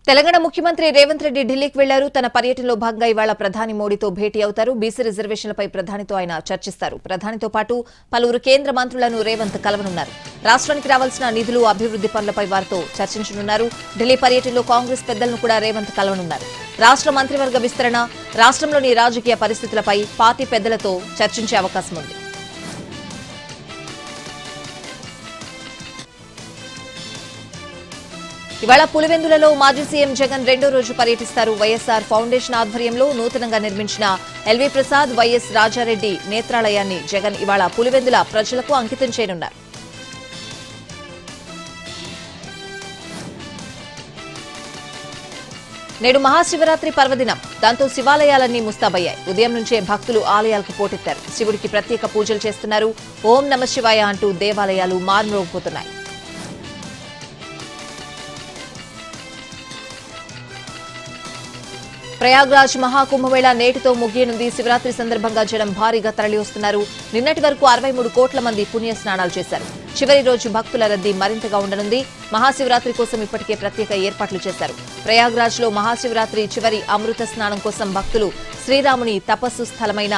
తెలంగాణ ముఖ్యమంత్రి రేవంత్ రెడ్డి ఢిల్లీకి వెళ్లారు. తన పర్యటనలో భాగంగా ఇవాళ ప్రధాని మోడీతో భేటీ అవుతారు. బీసీ రిజర్వేషన్లపై ప్రధానితో ఆయన చర్చిస్తారు. ప్రధానితో పాటు పలువురు కేంద్ర మంత్రులను రేవంత్ కలవనున్నారు. రాష్ట్రానికి రావాల్సిన నిధులు, అభివృద్ది పనులపై వారితో చర్చించనున్నారు. ఢిల్లీ పర్యటనలో కాంగ్రెస్ పెద్దలను కూడా రేవంత్ కలవనున్నారు. రాష్ట్ర మంత్రివర్గ విస్తరణ, రాష్ట్రంలోని రాజకీయ పరిస్థితులపై పార్టీ పెద్దలతో చర్చించే అవకాశం ఉంది. ఇవాళ పులివెందులలో మాజీ సీఎం జగన్ రెండో రోజు పర్యటిస్తారు. వైఎస్ఆర్ ఫౌండేషన్ ఆధ్వర్యంలో నూతనంగా నిర్మించిన ఎల్వీ ప్రసాద్, వైఎస్ రాజారెడ్డి నేత్రాలయాన్ని జగన్ ఇవాళ పులివెందుల ప్రజలకు అంకితం చేయనున్నారు. నేడు మహాశివరాత్రి పర్వదినం. దాంతో శివాలయాలన్నీ ముస్తాబయ్యాయి. ఉదయం నుంచే భక్తులు ఆలయాలకు పోటెత్తారు. శివుడికి ప్రత్యేక పూజలు చేస్తున్నారు. ఓం నమ శివాయ అంటూ దేవాలయాలు మార్మోగిపోతున్నాయి. ప్రయాగ్రాజ్ మహాకుంభమేళ నేటితో ముగియనుంది. శివరాత్రి సందర్భంగా జనం భారీగా తరలివస్తున్నారు. నిన్నటి వరకు 63 కోట్ల మంది పుణ్య స్నానాలు చేశారు. చివరి రోజు భక్తుల రద్దీ మరింతగా ఉండనుంది. మహాశివరాత్రి కోసం ఇప్పటికే ప్రత్యేక ఏర్పాట్లు చేశారు. ప్రయాగ్రాజ్ లో మహాశివరాత్రి చివరి అమృత స్నానం కోసం భక్తులు శ్రీరాముని తపస్సు స్థలమైన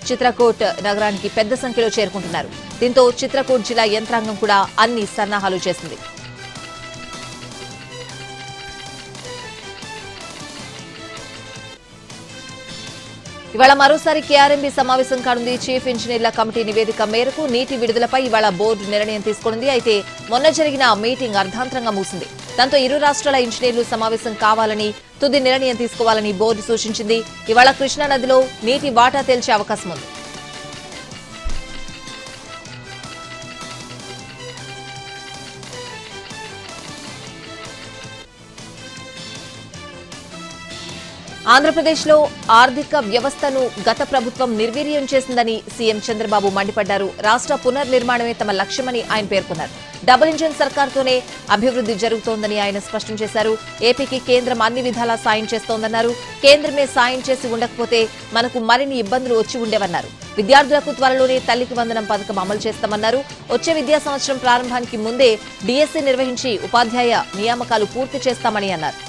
చిత్రకూట్ నగరానికి పెద్ద సంఖ్యలో చేరుకుంటున్నారు. దీంతో చిత్రకూట్ జిల్లా యంత్రాంగం కూడా అన్ని సన్నాహాలు చేసింది. ఇవాళ మరోసారి కేఆర్ఎంబీ సమావేశం కానుంది. చీఫ్ ఇంజనీర్ల కమిటీ నివేదిక మేరకు నీటి విడుదలపై ఇవాళ బోర్డు నిర్ణయం తీసుకున్నది. అయితే మొన్న జరిగిన మీటింగ్ అర్ధాంతరంగా మూసింది. దాంతో ఇరు రాష్ట్రాల ఇంజనీర్లు సమావేశం కావాలని, తుది నిర్ణయం తీసుకోవాలని బోర్డు సూచించింది. ఇవాళ కృష్ణానదిలో నీటి వాటా తేల్చే అవకాశం ఉంది. ఆంధ్రప్రదేశ్లో ఆర్థిక వ్యవస్థను గత ప్రభుత్వం నిర్వీర్యం చేసిందని సీఎం చంద్రబాబు మండిపడ్డారు. రాష్ట్ర పునర్నిర్మాణమే తమ లక్ష్యమని ఆయన పేర్కొన్నారు. డబుల్ ఇంజిన్ సర్కార్తోనే అభివృద్ది జరుగుతోందని ఆయన స్పష్టం చేశారు. ఏపీకి కేంద్రం అన్ని విధాలా సాయం చేస్తోందన్నారు. కేంద్రమే సాయం చేసి ఉండకపోతే మనకు మరిన్ని ఇబ్బందులు వచ్చి ఉండేవన్నారు. విద్యార్థులకు త్వరలోనే తల్లికి వందనం పథకం అమలు చేస్తామన్నారు. వచ్చే విద్యా సంవత్సరం ప్రారంభానికి ముందే డీఎస్సీ నిర్వహించి ఉపాధ్యాయ నియామకాలు పూర్తి చేస్తామని అన్నారు.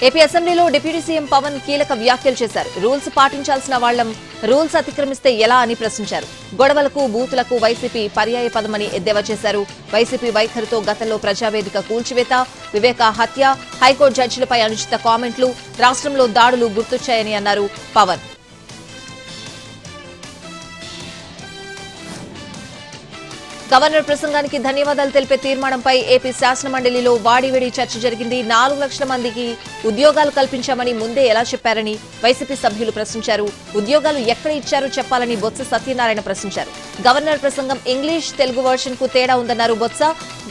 ఏపీ అసెంబ్లీలో డిప్యూటీ సీఎం పవన్ కీలక వ్యాఖ్యలు చేశారు. రూల్స్ పాటించాల్సిన వాళ్లం రూల్స్ అతిక్రమిస్తే ఎలా అని ప్రశ్నించారు. గొడవలకు, బూతులకు వైసీపీ పర్యాయ పదమని ఎద్దేవా చేశారు. వైసీపీ వైఖరితో గతంలో ప్రజావేదిక కూల్చివేత, వివేక హత్య, హైకోర్టు జడ్జిలపై అనుచిత కామెంట్లు, రాష్ట్రంలో దాడులు గుర్తొచ్చాయని అన్నారు పవన్. గవర్నర్ ప్రసంగానికి ధన్యవాదాలు తెలిపే తీర్మానంపై ఏపీ శాసనమండలిలో వాడివేడి చర్చ జరిగింది. 4 లక్షల మందికి ఉద్యోగాలు కల్పించామని ముందే ఎలా చెప్పారని వైసీపీ సభ్యులు ప్రశ్నించారు. ఉద్యోగాలు ఎక్కడ ఇచ్చారో చెప్పాలని బొత్స సత్యనారాయణ ప్రశ్నించారు. గవర్నర్ ప్రసంగం ఇంగ్లీష్, తెలుగు వర్షన్ కు తేడా ఉందన్నారు బొత్స.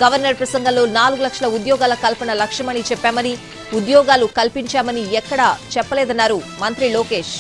గవర్నర్ ప్రసంగంలో 4 లక్షల ఉద్యోగాల కల్పన లక్ష్యమని చెప్పామని, ఉద్యోగాలు కల్పించామని ఎక్కడా చెప్పలేదన్నారు మంత్రి లోకేష్.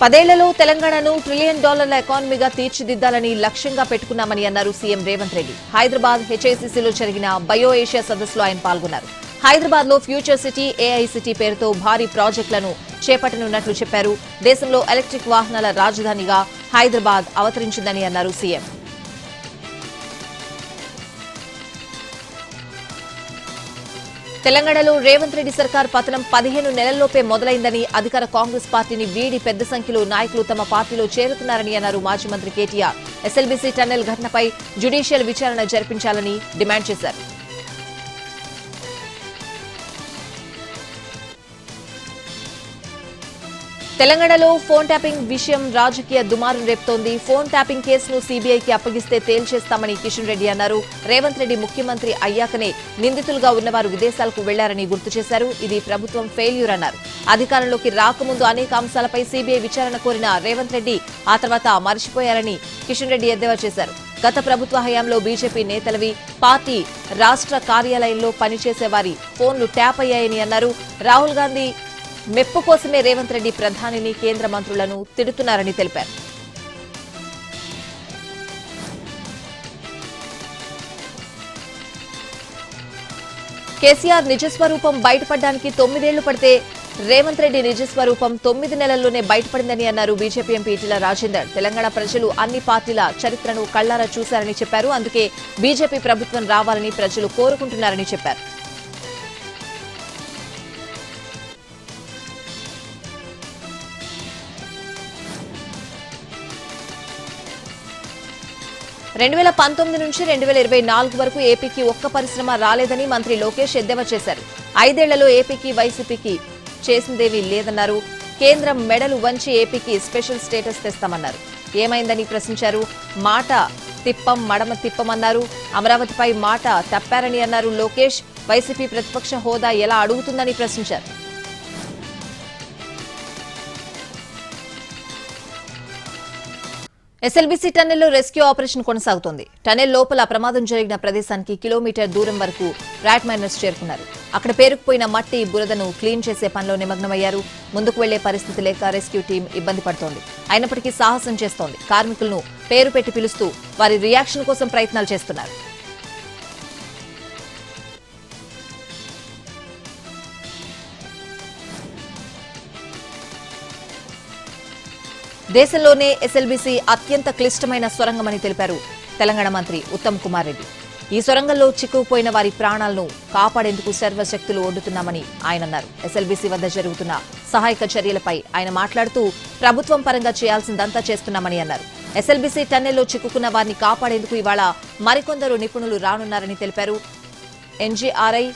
పదేళ్లలో తెలంగాణను $1 ట్రిలియన్ ఎకానమీగా తీర్చిదిద్దాలని లక్ష్యంగా పెట్టుకున్నామని అన్నారు సీఎం రేవంత్ రెడ్డి. హైదరాబాద్ హెచ్ఐసిసిలో జరిగిన బయో ఏషియా సదస్సులో ఆయన పాల్గొన్నారు. హైదరాబాద్ లో ఫ్యూచర్ సిటీ, ఏఐ సిటీ పేరుతో భారీ ప్రాజెక్టులను చేపట్టనున్నట్లు చెప్పారు. దేశంలో ఎలక్ట్రిక్ వాహనాల రాజధానిగా హైదరాబాద్ అవతరించిందని అన్నారు సీఎం. తెలంగాణలో రేవంత్ రెడ్డి సర్కార్ పతనం 15 నెలల్లోపే మొదలైందని, అధికార కాంగ్రెస్ పార్టీని వీడి పెద్ద సంఖ్యలో నాయకులు తమ పార్టీలో చేరుతున్నారని అన్నారు మాజీ మంత్రి కేటీఆర్. ఎస్ఎల్బీసీ టన్నెల్ ఘటనపై జ్యుడిషియల్ విచారణ జరిపించాలని డిమాండ్ చేశారు. తెలంగాణలో ఫోన్ ట్యాపింగ్ విషయం రాజకీయ దుమారం రేపుతోంది. ఫోన్ ట్యాపింగ్ కేసును సీబీఐకి అప్పగిస్తే తేల్చేస్తామని కిషన్ రెడ్డి అన్నారు. రేవంత్ రెడ్డి ముఖ్యమంత్రి అయ్యాకనే నిందితులుగా ఉన్నవారు విదేశాలకు వెళ్లారని గుర్తు చేశారు. ఇది ప్రభుత్వం ఫెయిల్యూర్ అన్నారు. అధికారంలోకి రాకముందు అనేక అంశాలపై సీబీఐ విచారణ కోరిన రేవంత్ రెడ్డి ఆ తర్వాత మర్చిపోయారని కిషన్ రెడ్డి ఎద్దేవా చేశారు. గత ప్రభుత్వ హయాంలో బీజేపీ నేతలవి, పార్టీ రాష్ట్ర కార్యాలయంలో పనిచేసే వారి ఫోన్లు ట్యాప్ అయ్యాయని అన్నారు. రాహుల్ గాంధీ మెప్పు కోసమే రేవంత్ రెడ్డి ప్రధానిని, కేంద్ర మంత్రులను తిడుతున్నారని తెలిపారు. కేసీఆర్ నిజస్వరూపం బయటపడడానికి 9 ఏళ్లు పడితే రేవంత్ రెడ్డి నిజస్వరూపం 9 నెలల్లోనే బయటపడిందని అన్నారు బీజేపీ ఎంపీ ఈటెల రాజేందర్. తెలంగాణ ప్రజలు అన్ని పార్టీల చరిత్రను కళ్లారా చూశారని చెప్పారు. అందుకే బీజేపీ ప్రభుత్వం రావాలని ప్రజలు కోరుకుంటున్నారని చెప్పారు. రెండు 2019 నుంచి 2024 వరకు ఏపీకి ఒక్క పరిశ్రమ రాలేదని మంత్రి లోకేష్ ఎద్దేవా చేశారు. 5 ఏళ్లలో ఏపీకి వైసీపీకి చేసిందేమీ లేదన్నారు. కేంద్రం మెడలు వంచి ఏపీకి స్పెషల్ స్టేటస్ తెస్తామన్నారు. ఏమైందని ప్రశ్నించారు. మాట తిప్పం మడమ తిప్పమన్నారు. అమరావతిపై మాట తప్పారని అన్నారు లోకేష్. వైసీపీ ప్రతిపక్ష హోదా ఎలా అడుగుతుందని ప్రశ్నించారు. ఎస్ఎల్బీసీ టన్నెల్లో రెస్క్యూ ఆపరేషన్ కొనసాగుతోంది. టన్నెల్ లోపల ప్రమాదం జరిగిన ప్రదేశానికి కిలోమీటర్ దూరం వరకు ర్యాట్ మైనర్స్ చేరుకున్నారు. అక్కడ పేరుకుపోయిన మట్టి బురదను క్లీన్ చేసే పనిలో నిమగ్నమయ్యారు. ముందుకు వెళ్లే పరిస్థితి లేక రెస్క్యూ టీం ఇబ్బంది పడుతోంది. అయినప్పటికీ సాహసం చేస్తోంది. కార్మికులను పేరు పెట్టి పిలుస్తూ వారి రియాక్షన్ కోసం ప్రయత్నాలు చేస్తున్నారు. దేశంలోనే ఎస్ఎల్బీసీ అత్యంత క్లిష్టమైన సొరంగమని తెలిపారు తెలంగాణ మంత్రి ఉత్తమ్ కుమార్ రెడ్డి. ఈ సొరంగంలో చిక్కుకుపోయిన వారి ప్రాణాలను కాపాడేందుకు సర్వశక్తులు ఒడ్డుతున్నామని ఆయన అన్నారు. ఎస్ఎల్బీసీ వద్ద జరుగుతున్న సహాయక చర్యలపై ఆయన మాట్లాడుతూ ప్రభుత్వం పరంగా చేయాల్సిందంతా చేస్తున్నామని అన్నారు. ఎస్ఎల్బీసీ టన్నెల్లో చిక్కుకున్న వారిని కాపాడేందుకు ఇవాళ మరికొందరు నిపుణులు రానున్నారని తెలిపారు. ఎన్జీఆర్ఐ,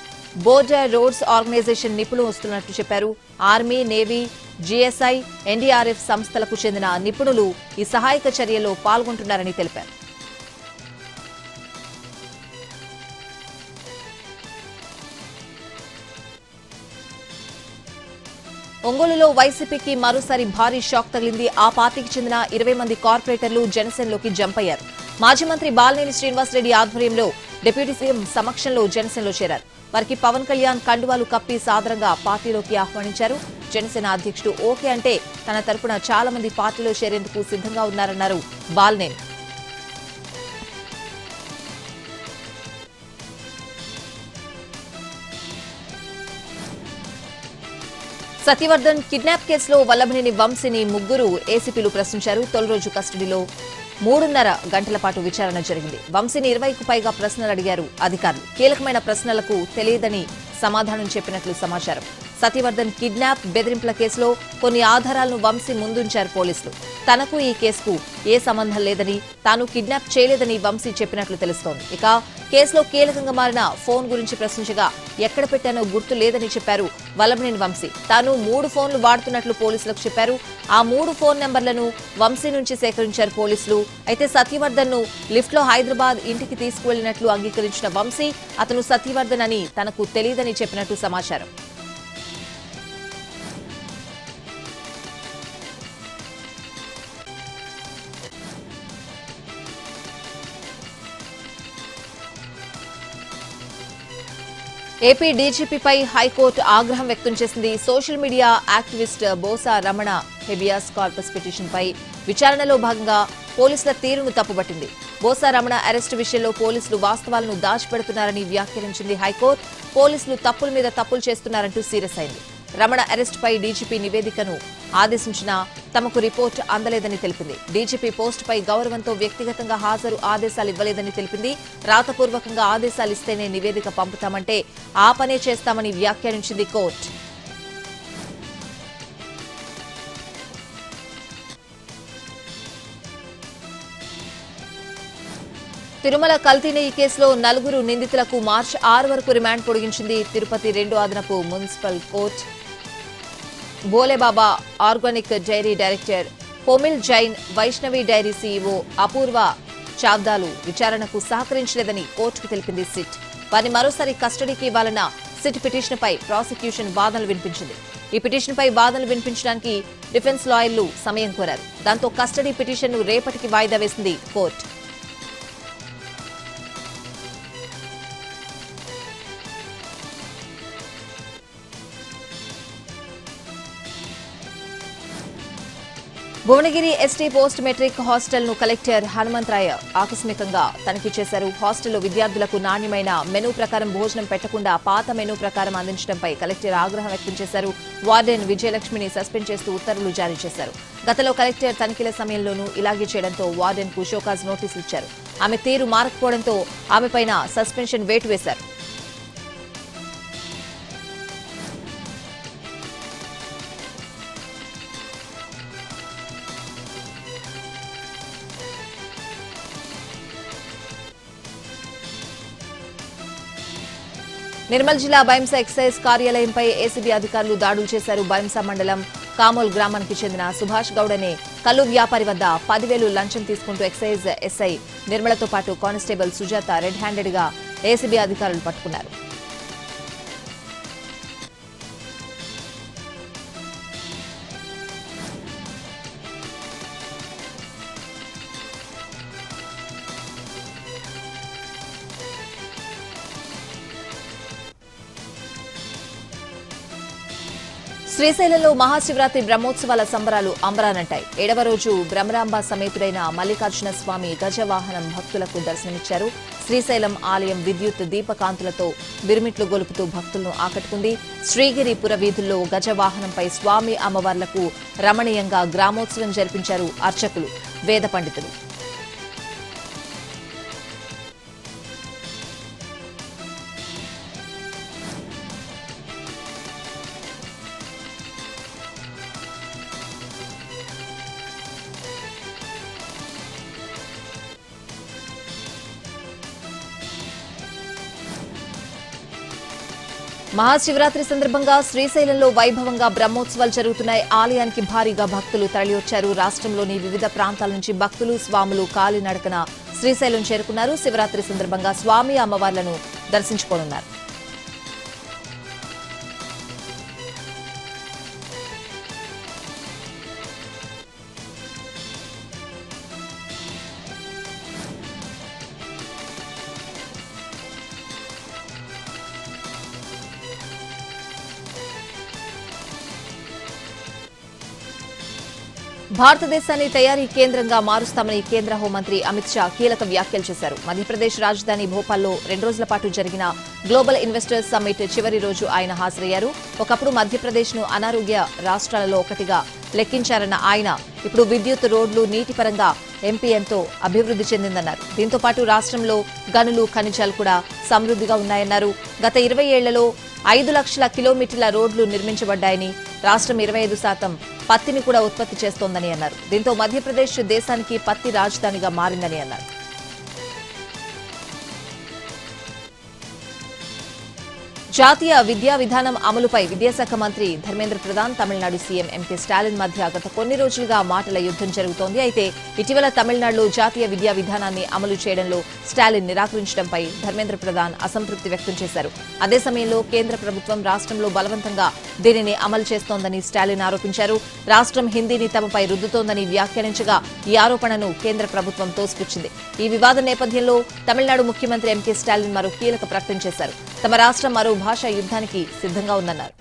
బోర్డర్ రోడ్స్ ఆర్గనైజేషన్ నిపుణులు వస్తున్నట్లు చెప్పారు. ఆర్మీ, నేవీ, జీఎస్ఐ, ఎన్డీఆర్ఎఫ్ సంస్థలకు చెందిన నిపుణులు ఈ సహాయక చర్యల్లో పాల్గొంటున్నారని తెలిపారు. ఒంగోలులో వైసీపీకి మరోసారి భారీ షాక్ తగిలింది. ఆ పార్టీకి చెందిన 20 మంది కార్పొరేటర్లు జనసేనలోకి జంప్ అయ్యారు. మాజీ మంత్రి బాలినేని శ్రీనివాసరెడ్డి ఆధ్వర్యంలో డిప్యూటీ సీఎం సమక్షంలో జనసేనలో చేరారు. వారికి పవన్ కళ్యాణ్ కండువాలు కప్పి సాదరంగా పార్టీలోకి ఆహ్వానించారు. జనసేన అధ్యక్షుడు ఓకే అంటే తన తరపున చాలా మంది పార్టీలో చేరేందుకు సిద్ధంగా ఉన్నారన్నారు బాలినేని. సత్యవర్ధన్ కిడ్నాప్ కేసులో వల్లభనేని వంశీని ముగ్గురు ఏసీపీలు ప్రశ్నించారు. తొలి రోజు కస్టడీలో 3.5 గంటల పాటు విచారణ జరిగింది. వంశీని 20కు పైగా ప్రశ్నలు అడిగారు అధికారులు. కీలకమైన ప్రశ్నలకు తెలియదని సమాధానం చెప్పినట్లు సమాచారం. సత్యవర్ధన్ కిడ్నాప్, బెదిరింపుల కేసులో కొన్ని ఆధారాలను వంశీ ముందుంచారు పోలీసులు. తనకు ఈ కేసుకు ఏ సంబంధం లేదని, తాను కిడ్నాప్ చేయలేదని వంశీ చెప్పినట్లు తెలుస్తోంది. ఇక కేసులో కీలకంగా మారిన ఫోన్ గురించి ప్రశ్నించగా ఎక్కడ పెట్టానో గుర్తు లేదని చెప్పారు వల్లభనేని వంశీ. తాను 3 ఫోన్లు వాడుతున్నట్లు పోలీసులకు చెప్పారు. ఆ 3 ఫోన్ నెంబర్లను వంశీ నుంచి సేకరించారు పోలీసులు. అయితే సత్యవర్ధన్ ను లిఫ్ట్ లో హైదరాబాద్ ఇంటికి తీసుకువెళ్లినట్లు అంగీకరించిన వంశీ అతను సత్యవర్ధన్ అని తనకు తెలియదని చెప్పినట్టు సమాచారం. ఏపీ డీజీపీపై హైకోర్టు ఆగ్రహం వ్యక్తం చేసింది. Social media activist Bosa Ramana habeas corpus పిటిషన్పై విచారణలో భాగంగా పోలీసుల తీరును తప్పుబట్టింది. బోసా రమణ అరెస్టు విషయంలో పోలీసులు వాస్తవాలను దాచిపెడుతున్నారని వ్యాఖ్యానించింది హైకోర్టు. పోలీసులు తప్పుల మీద తప్పులు చేస్తున్నారంటూ సీరియస్ అయింది. రమణ అరెస్టుపై డీజీపీ నివేదికను ఆదేశించినా తమకు రిపోర్టు అందలేదని తెలిపింది. డీజీపీ పోస్టుపై గౌరవంతో వ్యక్తిగతంగా హాజరు ఆదేశాలు ఇవ్వలేదని తెలిపింది. రాతపూర్వకంగా ఆదేశాలు ఇస్తేనే నివేదిక పంపుతామంటే ఆ పనే చేస్తామని వ్యాఖ్యానించింది కోర్టు. తిరుమల కల్తీ నెయ్యి కేసులో 4 నిందితులకు మార్చి 6 వరకు రిమాండ్ పొడిగించింది తిరుపతి 2 అదనపు municipal court. Bhole Baba organic dairy director Komil Jain, Vaishnavi dairy CEO Apoorva చావ్దాలు విచారణకు సహకరించలేదని కోర్టుకు తెలిపింది సిట్. వారిని మరోసారి కస్టడీకి ఇవ్వాలన్న సిట్ పిటిషన్పై ప్రాసిక్యూషన్ వాదనలు వినిపించింది. ఈ పిటిషన్పై వాదనలు వినిపించడానికి డిఫెన్స్ లాయర్లు సమయం కోరారు. దాంతో కస్టడీ పిటిషన్ను రేపటికి వాయిదా వేసింది court. Bhuvanagiri ST post matric hostel ను కలెక్టర్ హనుమంతరాయ ఆకస్మికంగా తనిఖీ చేశారు. హాస్టల్లో విద్యార్థులకు నాణ్యమైన మెనూ ప్రకారం భోజనం పెట్టకుండా పాత మెనూ ప్రకారం అందించడంపై కలెక్టర్ ఆగ్రహం వ్యక్తం చేశారు. వార్డెన్ విజయలక్ష్మిని సస్పెండ్ చేస్తూ ఉత్తర్వులు జారీ చేశారు. గతంలో కలెక్టర్ తనిఖీల సమయంలోనూ ఇలాగే చేయడంతో వార్డెన్ కు షోకాజ్ నోటీసులు ఇచ్చారు. ఆమె తీరు మారకపోవడంతో ఆమెపైన సస్పెన్షన్ వేటు వేశారు. నిర్మల్ జిల్లా బైంసా ఎక్సైజ్ కార్యాలయంపై ఏసీబీ అధికారులు దాడులు చేశారు. బైంసా మండలం కామోల్ గ్రామానికి చెందిన సుభాష్ గౌడ్ అనే కల్లు వ్యాపారి వద్ద 10,000 లంచం తీసుకుంటూ ఎక్సైజ్ ఎస్ఐ నిర్మలతో పాటు కానిస్టేబుల్ సుజాత రెడ్ హ్యాండెడ్ గా ఏసీబీ అధికారులు పట్టుకున్నారు. శ్రీశైలంలో మహాశివరాత్రి బ్రహ్మోత్సవాల సంబరాలు అంబరానంటాయి. 7వ రోజు బ్రహ్మరాంబ సమేతుడైన మల్లికార్జున స్వామి గజవాహనం భక్తులకు దర్శనమిచ్చారు. శ్రీశైలం ఆలయం విద్యుత్ దీపకాంతులతో బిరుమిట్లు గొలుపుతూ భక్తులను ఆకట్టుకుంది. శ్రీగిరి పుర వీధుల్లో గజవాహనంపై స్వామి అమ్మవార్లకు రమణీయంగా గ్రామోత్సవం జరిపించారు అర్చకులు, వేద పండితులు. మహాశివరాత్రి సందర్భంగా శ్రీశైలంలో వైభవంగా బ్రహ్మోత్సవాలు జరుగుతున్నాయి. ఆలయానికి భారీగా భక్తులు తరలివచ్చారు. రాష్ట్రంలోని వివిధ ప్రాంతాల నుంచి భక్తులు, స్వాములు కాలినడకన శ్రీశైలం చేరుకున్నారు. శివరాత్రి సందర్భంగా స్వామి అమ్మవార్లను దర్శించుకోనున్నారు. భారతదేశాన్ని తయారీ కేంద్రంగా మారుస్తామని కేంద్ర హోంమంత్రి అమిత్ షా కీలక వ్యాఖ్యలు చేశారు. మధ్యప్రదేశ్ రాజధాని భోపాల్లో 2 రోజుల పాటు జరిగిన గ్లోబల్ ఇన్వెస్టర్స్ సమ్మిట్ చివరి రోజు ఆయన హాజరయ్యారు. ఒకప్పుడు మధ్యప్రదేశ్ను అనారోగ్య రాష్ట్రాలలో ఒకటిగా లెక్కించారన్న ఆయన ఇప్పుడు విద్యుత్, రోడ్లు, నీటి పరంగా ఎంపీ ఎంతో అభివృద్ధి చెందిందన్నారు. దీంతో పాటు రాష్ట్రంలో గనులు, ఖనిజాలు కూడా సమృద్ధిగా ఉన్నాయన్నారు. గత 20 ఏళ్లలో 5 లక్షల కిలోమీటర్ల రోడ్లు నిర్మించబడ్డాయని, రాష్ట్రం 25% పత్తిని కూడా ఉత్పత్తి చేస్తోందని అన్నారు. దీంతో మధ్యప్రదేశ్ దేశానికి పత్తి రాజధానిగా మారిందని అన్నారు. జాతీయ విద్యా విధానం అమలుపై విద్యాశాఖ మంత్రి ధర్మేంద్ర ప్రధాన్, తమిళనాడు సీఎం ఎంకే స్టాలిన్ మధ్య గత కొన్ని రోజులుగా మాటల యుద్ధం జరుగుతోంది. అయితే ఇటీవల తమిళనాడులో జాతీయ విద్యా విధానాన్ని అమలు చేయడంలో స్టాలిన్ నిరాకరించడంపై ధర్మేంద్ర ప్రధాన్ అసంతృప్తి వ్యక్తం చేశారు. అదే సమయంలో కేంద్ర ప్రభుత్వం రాష్ట్రంలో బలవంతంగా దీనిని అమలు చేస్తోందని స్టాలిన్ ఆరోపించారు. రాష్ట్రం హిందీని తమపై రుద్దుతోందని వ్యాఖ్యానించగా ఈ ఆరోపణను కేంద్ర ప్రభుత్వం తోసిపుచ్చింది. ఈ వివాదం నేపథ్యంలో తమిళనాడు ముఖ్యమంత్రి ఎంకే స్టాలిన్ మరో కీలక ప్రకటన చేశారు. తమ రాష్ట్రం మరో భాషా యుద్ధానికి సిద్ధంగా ఉందన్నారు.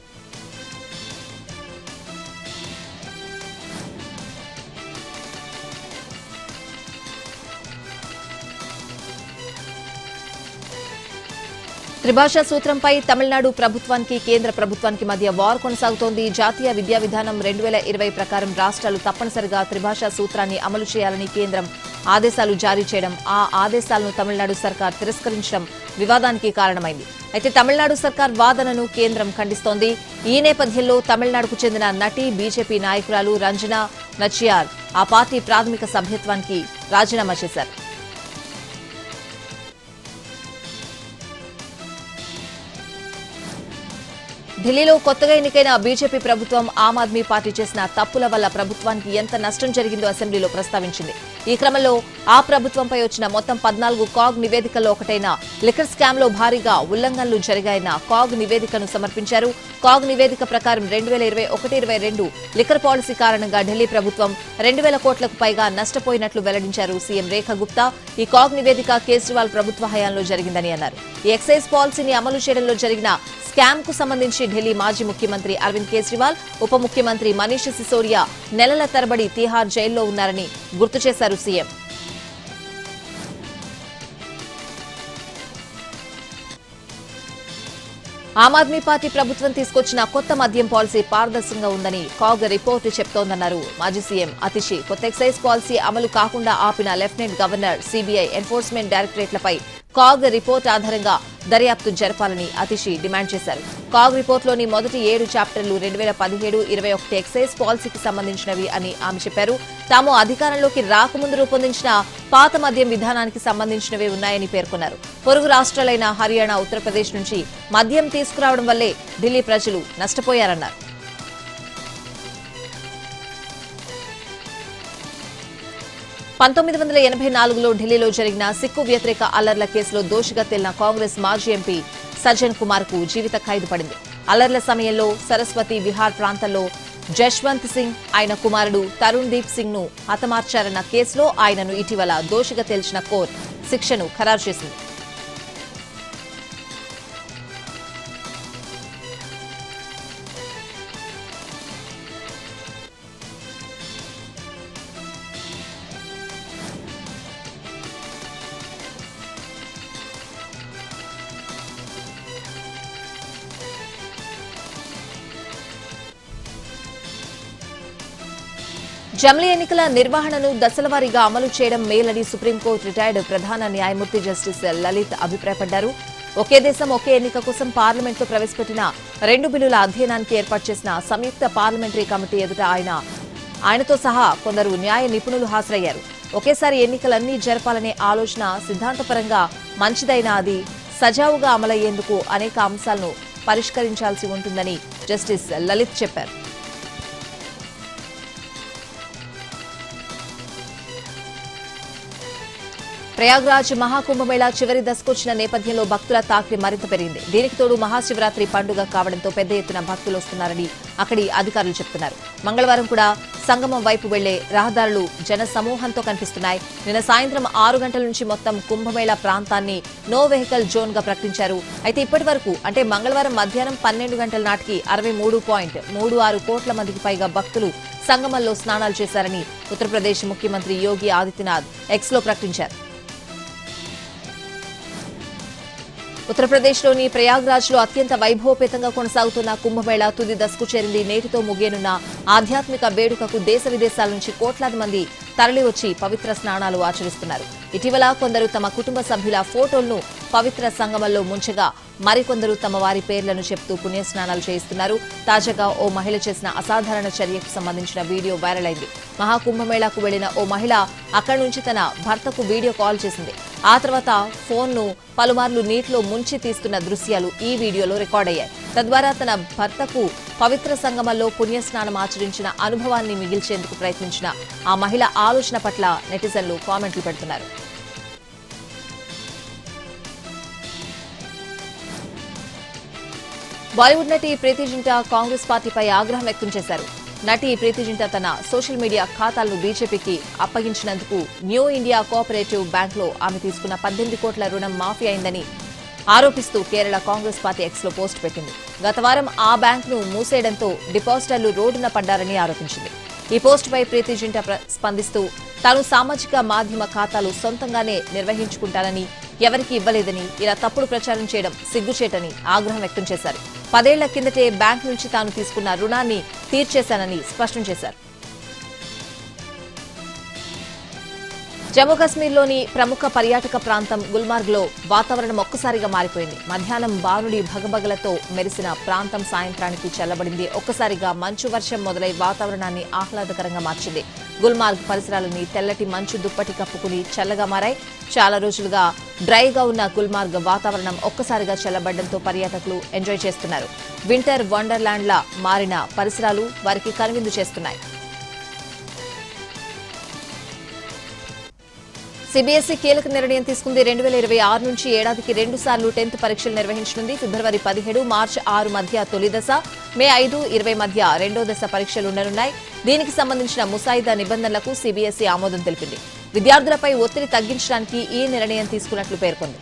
త్రిభాషా సూత్రంపై తమిళనాడు ప్రభుత్వానికి కేంద్ర ప్రభుత్వానికి మధ్య వార్ కొనసాగుతోంది. జాతీయ విద్యా విధానం 2020 ప్రకారం రాష్ట్రాలు తప్పనిసరిగా త్రిభాషా సూత్రాన్ని అమలు చేయాలని కేంద్రం ఆదేశాలు జారీ చేయడం, ఆ ఆదేశాలను తమిళనాడు సర్కార్ తిరస్కరించడం వివాదానికి కారణమైంది. అయితే తమిళనాడు సర్కార్ వాదనను కేంద్రం ఖండిస్తోంది. ఈ నేపథ్యంలో తమిళనాడుకు చెందిన నటి, బీజేపీ నాయకురాలు రంజనా నచియార్ ఆ పార్టీ ప్రాథమిక సభ్యత్వానికి రాజీనామా చేశారు. ఢిల్లీలో కొత్తగా ఎన్నికైన బీజేపీ ప్రభుత్వం ఆమ్ ఆద్మీ పార్టీ చేసిన తప్పుల వల్ల ప్రభుత్వానికి ఎంత నష్టం జరిగిందో అసెంబ్లీలో ప్రస్తావించింది. ఈ క్రమంలో ఆ ప్రభుత్వంపై వచ్చిన మొత్తం 14 కాగ్ నివేదికల్లో ఒకటైన లిక్కర్ స్కామ్ లో భారీగా ఉల్లంఘనలు జరిగాయన్న కాగ్ నివేదికను సమర్పించారు. కాగ్ నివేదిక ప్రకారం 2021-22 లిక్కర్ పాలసీ కారణంగా ఢిల్లీ ప్రభుత్వం 2,000 కోట్లకు పైగా నష్టపోయినట్లు వెల్లడించారు సీఎం రేఖా గుప్తా. ఈ కాగ్ నివేదిక కేజ్రీవాల్ ప్రభుత్వ హయాంలో జరిగిందని అన్నారు. ఈ ఎక్సైజ్ పాలసీని అమలు చేయడంలో జరిగిన స్కామ్ కు సంబంధించి ఢిల్లీ మాజీ ముఖ్యమంత్రి అరవింద్ కేజ్రీవాల్, ఉప ముఖ్యమంత్రి మనీష్ సిసోడియా నెలల తరబడి తిహార్ జైల్లో ఉన్నారని గుర్తు చేశారు సీఎం. ఆమ్ ఆద్మీ పార్టీ ప్రభుత్వం తీసుకొచ్చిన కొత్త మద్యం పాలసీ పారదర్శకంగా ఉందని కాగ్ రిపోర్టు చెప్తోందన్నారు మాజీ సీఎం అతిషి. కొత్త ఎక్సైజ్ పాలసీ అమలు కాకుండా ఆపిన లెఫ్టినెంట్ గవర్నర్, సీబీఐ, ఎన్ఫోర్స్మెంట్ డైరెక్టరేట్లపై కాగ్ రిపోర్ట్ ఆధారంగా దర్యాప్తు జరపాలని అతిషి డిమాండ్ చేశారు. కాగ్ రిపోర్టులోని మొదటి 7 చాప్టర్లు 2017-21 ఎక్సైజ్ పాలసీకి సంబంధించినవి అని ఆమె చెప్పారు. తాము అధికారంలోకి రాకముందు రూపొందించిన పాత మద్యం విధానానికి సంబంధించినవే ఉన్నాయని పేర్కొన్నారు. పొరుగు రాష్ట్రాలైన హర్యానా, ఉత్తరప్రదేశ్ నుంచి మద్యం తీసుకురావడం వల్లే ఢిల్లీ ప్రజలు నష్టపోయారన్నారు. 1984లో ఢిల్లీలో జరిగిన సిక్కు వ్యతిరేక అల్లర్ల కేసులో దోషిగా తేలిన కాంగ్రెస్ మాజీ ఎంపీ సజ్జన్ కుమార్ కు జీవిత ఖైదు పడింది. అల్లర్ల సమయంలో సరస్వతి విహార్ ప్రాంతంలో జశ్వంత్ సింగ్, ఆయన కుమారుడు తరుణ్ దీప్ సింగ్ ను హతమార్చారన్న కేసులో ఆయనను ఇటీవల దోషిగా తేల్చిన కోర్టు శిక్షను ఖరారు చేసింది. జమిలీ ఎన్నికల నిర్వహణను దశలవారీగా అమలు చేయడం మేలని సుప్రీంకోర్టు రిటైర్డ్ ప్రధాన న్యాయమూర్తి జస్టిస్ లలిత్ అభిప్రాయపడ్డారు. ఒకే దేశం ఒకే ఎన్నిక కోసం పార్లమెంట్లో ప్రవేశపెట్టిన 2 బిల్లుల అధ్యయనానికి ఏర్పాటు చేసిన సంయుక్త పార్లమెంటరీ కమిటీ ఎదుట ఆయనతో సహా కొందరు న్యాయ నిపుణులు హాజరయ్యారు. ఒకేసారి ఎన్నికలన్నీ జరపాలనే ఆలోచన సిద్ధాంతపరంగా మంచిదైనా అది సజావుగా అమలయ్యేందుకు అనేక అంశాలను పరిష్కరించాల్సి ఉంటుందని జస్టిస్ లలిత్ చెప్పారు. ప్రయాగ్రాజ్ మహాకుంభమేళా చివరి దశకొచ్చిన నేపథ్యంలో భక్తుల తాకిడి మరింత పెరిగింది. దీనికి తోడు మహాశివరాత్రి పండుగ కావడంతో పెద్ద ఎత్తున భక్తులు వస్తున్నారని అక్కడి అధికారులు చెబుతున్నారు. మంగళవారం కూడా సంగమం వైపు వెళ్లే రహదారులు జన సమూహంతో కనిపిస్తున్నాయి. నిన్న సాయంత్రం 6 గంటల నుంచి మొత్తం కుంభమేళా ప్రాంతాన్ని నో వెహికల్ జోన్ గా ప్రకటించారు. అయితే ఇప్పటి వరకు అంటే మంగళవారం మధ్యాహ్నం 12 గంటల నాటికి 63.36 కోట్ల మందికి పైగా భక్తులు సంగమంలో స్నానాలు చేశారని ఉత్తరప్రదేశ్ ముఖ్యమంత్రి యోగి ఆదిత్యనాథ్ ఎక్స్లో ప్రకటించారు. ఉత్తరప్రదేశ్లోని ప్రయాగ్రాజ్లో అత్యంత వైభవపేతంగా కొనసాగుతున్న కుంభమేళా తుది దశకు చేరింది. నేటితో ముగియనున్న ఆధ్యాత్మిక వేడుకకు దేశ విదేశాల నుంచి కోట్లాది మంది తరలివచ్చి పవిత్ర స్నానాలు ఆచరిస్తున్నారు. ఇటీవల కొందరు తమ కుటుంబ సభ్యుల ఫోటోలను పవిత్ర సంగమంలో ముంచగా మరికొందరు తమ వారి పేర్లను చెప్తూ పుణ్యస్నానాలు చేయిస్తున్నారు. తాజాగా ఓ మహిళ చేసిన అసాధారణ చర్యకు సంబంధించిన వీడియో వైరల్ అయింది. మహాకుంభమేళాకు వెళ్లిన ఓ మహిళ అక్కడి నుంచి తన భర్తకు వీడియో కాల్ చేసింది. ఆ తర్వాత ఫోన్ను పలుమార్లు నీటిలో ముంచి తీస్తున్న దృశ్యాలు ఈ వీడియోలో రికార్డయ్యాయి. తద్వారా తన భర్తకు పవిత్ర సంగమంలో పుణ్యస్నానం ఆచరించిన అనుభవాన్ని మిగిల్చేందుకు ప్రయత్నించిన ఆ మహిళ ఆలోచన పట్ల నెటిజన్లు కామెంట్లు పెడుతున్నారు. బాలీవుడ్ నటి ప్రీతి జింటా కాంగ్రెస్ పార్టీపై ఆగ్రహం వ్యక్తం చేశారు. నటి ప్రీతి జింటా తన సోషల్ మీడియా ఖాతాలను బీజేపీకి అప్పగించినందుకు న్యూ ఇండియా కోఆపరేటివ్ బ్యాంక్లో ఆమె తీసుకున్న 18 కోట్ల రుణం మాఫీ అయిందని ఆరోపిస్తూ కేరళ కాంగ్రెస్ పార్టీ ఎక్స్లో పోస్ట్ పెట్టింది. గత వారం ఆ బ్యాంకును మూసేయడంతో డిపాజిటర్లు రోడ్డున పడ్డారని ఆరోపించింది. ఈ పోస్టుపై ప్రీతి జింటా స్పందిస్తూ తాను సామాజిక మాధ్యమ ఖాతాలు సొంతంగానే నిర్వహించుకుంటానని, ఎవరికి ఇవ్వలేదని, ఇలా తప్పుడు ప్రచారం చేయడం సిగ్గుచేటని ఆగ్రహం వ్యక్తం చేశారు. 10 ఏళ్ల కిందటే బ్యాంక్ నుంచి తాను తీసుకున్న రుణాన్ని తీర్చేశానని స్పష్టం చేశారు. జమ్మూ కశ్మీర్లోని ప్రముఖ పర్యాటక ప్రాంతం గుల్మార్గ్లో వాతావరణం ఒక్కసారిగా మారిపోయింది. మధ్యాహ్నం బానుడి భగభగలతో మెరిసిన ప్రాంతం సాయంత్రానికి చల్లబడింది. ఒక్కసారిగా మంచు వర్షం మొదలై వాతావరణాన్ని ఆహ్లాదకరంగా మార్చింది. గుల్మార్గ్ పరిసరాలని తెల్లటి మంచు దుప్పటి కప్పుకుని చల్లగా మారాయి. చాలా రోజులుగా డ్రైగా ఉన్న గుల్మార్గ్ వాతావరణం ఒక్కసారిగా చల్లబడడంతో పర్యాటకులు ఎంజాయ్ చేస్తున్నారు. వింటర్ వండర్లాండ్లా మారిన పరిసరాలు వారికి కనువిందు చేస్తున్నాయి. సిబిఎస్ఈ కీలక నిర్ణయం తీసుకుంది. 2026 నుంచి ఏడాదికి 2 సార్లు 10th పరీక్షలు నిర్వహించనుంది. ఫిబ్రవరి 17, మార్చి 6 మధ్య తొలి దశ, మే 5, 20 మధ్య రెండో దశ పరీక్షలు ఉండనున్నాయి. దీనికి సంబంధించిన ముసాయిదా నిబంధనలకు సిబిఎస్ఈ ఆమోదం తెలిపింది. విద్యార్థులపై ఒత్తిడి తగ్గించడానికి ఈ నిర్ణయం తీసుకున్నట్లు పేర్కొంది.